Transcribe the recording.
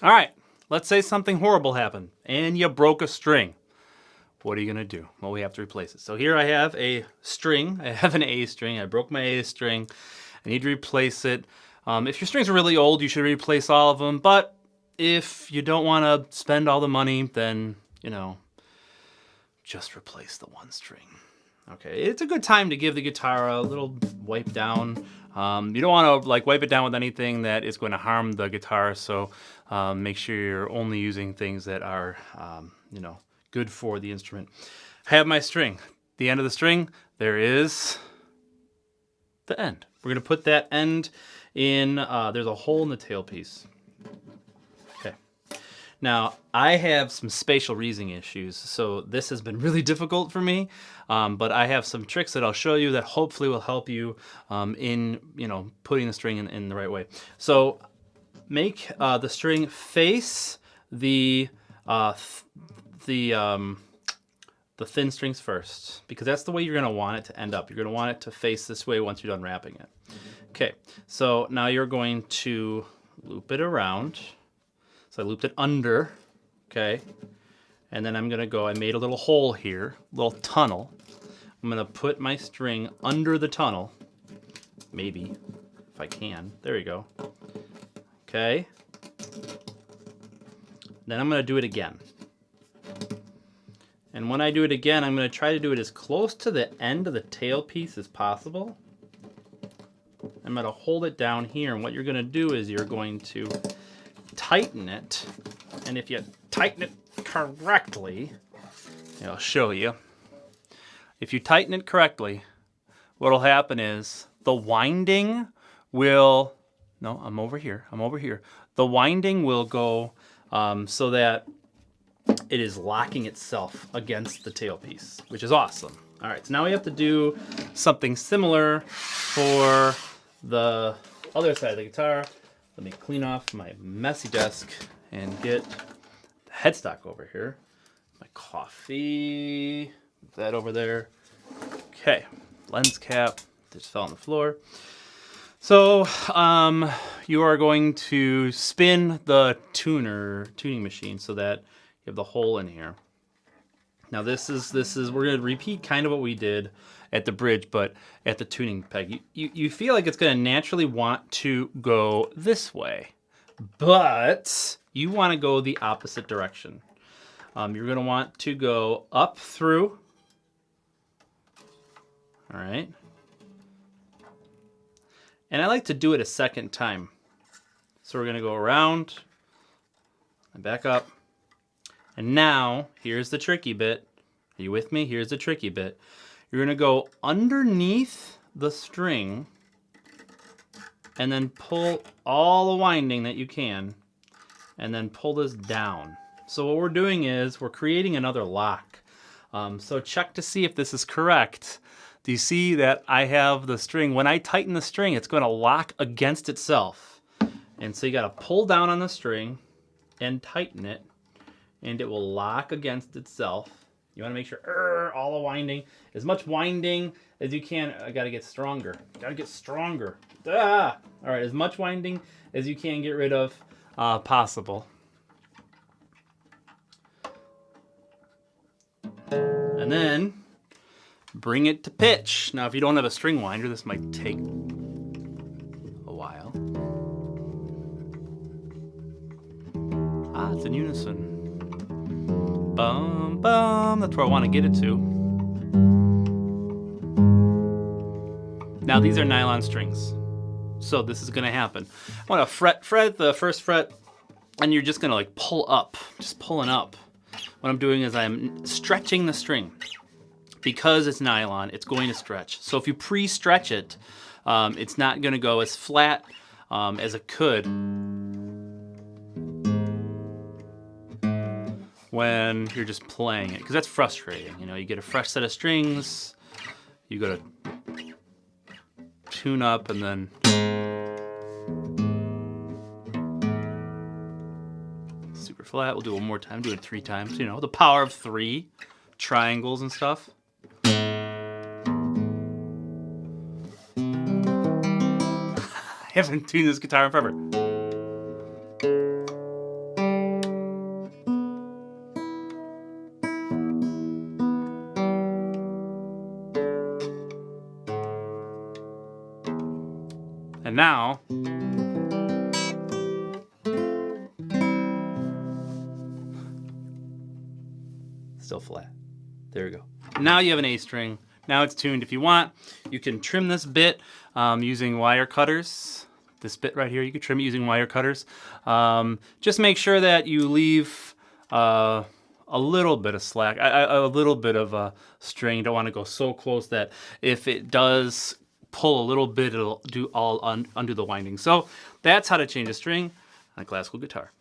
All right, let's say something horrible happened and you broke a string. What are you going to do? Well, we have to replace it. So here I have a string. I have an A string. I broke my A string. I need to replace it. If your strings are really old, you should replace all of them. But if you don't want to spend all the money, then, just replace the one string. Okay, it's a good time to give the guitar a little wipe down. You don't want to wipe it down with anything that is going to harm the guitar. So make sure you're only using things that are, good for the instrument. I have my string. The end of the string, there is the end. We're going to put that end in, there's a hole in the tailpiece. Okay. Now, I have some spatial reasoning issues, so this has been really difficult for me, but I have some tricks that I'll show you that hopefully will help you in, putting the string in the right way. So make the string face the thin strings first, because that's the way you're going to want it to end up. You're going to want it to face this way once you're done wrapping it. Okay, so now you're going to loop it around. So I looped it under, okay? And then I'm going to go, I made a little hole here, a little tunnel. I'm going to put my string under the tunnel, maybe, if I can. There you go. Okay. Then I'm going to do it again. And when I do it again, I'm going to try to do it as close to the end of the tailpiece as possible. I'm going to hold it down here, and what you're going to do is you're going to tighten it. And if you tighten it correctly, I'll show you. If you tighten it correctly, what will happen is the winding will, no, I'm over here. The winding will go so that it is locking itself against the tailpiece, which is awesome. All right, so now we have to do something similar for the other side of the guitar. Let me clean off my messy desk and get the headstock over here. My coffee, that over there. Okay, lens cap just fell on the floor. So you are going to spin the tuning machine so that you have the hole in here. Now this is we're going to repeat kind of what we did at the bridge, but at the tuning peg. You feel like it's going to naturally want to go this way, but you want to go the opposite direction. You're going to want to go up through. All right. And I like to do it a second time. So we're going to go around and back up. And now, here's the tricky bit. Are you with me? Here's the tricky bit. You're going to go underneath the string and then pull all the winding that you can and then pull this down. So what we're doing is we're creating another lock. So check to see if this is correct. Do you see that I have the string? When I tighten the string, it's going to lock against itself. And so you got to pull down on the string and tighten it, and it will lock against itself. You want to make sure all the winding, as much winding as you can. I got to get stronger. All right, as much winding as you can get rid of possible. And then bring it to pitch. Now, if you don't have a string winder, this might take a while. It's in unison. Bum, bum. That's where I want to get it to. Now, these are nylon strings. So this is going to happen. I want to fret the first fret, and you're just going to pull up. Just pulling up. What I'm doing is I'm stretching the string. Because it's nylon, it's going to stretch. So if you pre-stretch it, it's not going to go as flat as it could when you're just playing it, because that's frustrating. You get a fresh set of strings, you go to tune up, and then super flat. We'll do it one more time. Do it 3 times. The power of 3 triangles and stuff. I haven't tuned this guitar in forever. And now, still flat. There we go. Now you have an A string. Now it's tuned. If you want, you can trim this bit using wire cutters. This bit right here, you can trim it using wire cutters. Just make sure that you leave a little bit of slack, a little bit of a string. You don't want to go so close that if it does pull a little bit, it'll do all undo the winding. So that's how to change a string on a classical guitar.